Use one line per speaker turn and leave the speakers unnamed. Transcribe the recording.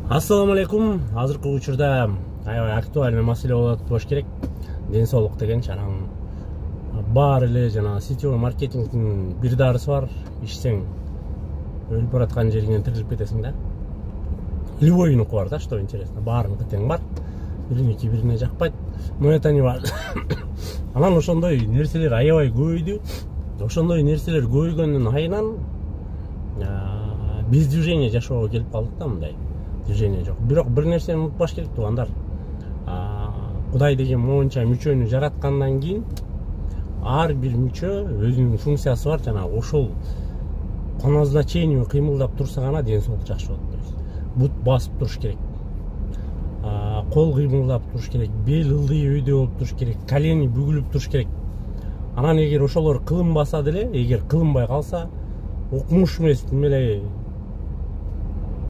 Ассаламу алейкум. Азыркы учурда аябай актуальный маселе болуп болуш керек. Ден соолук деген жанагы баары эле жана сетевой маркетингдин бир дарысы бар. Ичсең өлүп бараткан жериңен тирилип кетесиң да. Любойнуку бар да, что интересно. Баарыныкы тең бар. Бириники бирине жакпайт. Но это не важно. Анан ошондой нерселер аябай көбөйдү. Ошондой нерселер көбөйгөндүн айынан биз движение жашоого келип калдык да, мындай. Движение жок. Бирок бир нерсени унутпаш керек туугандар. Кудай деген моунча мүчөнү жараткандан кийин ар бир мүчө өзүнүн функциясы бар, жана ошол по назначению кыймылдап турса гана ден соолук жакшы болот. Бут басып туруш керек. Кол кыймылдап туруш керек, бел ылдый өйдө болуп туруш керек, колени бүгүлүп туруш керек. Анан эгер ошолор кылынбаса деле, эгер кылынбай калса, укмуш эмес эле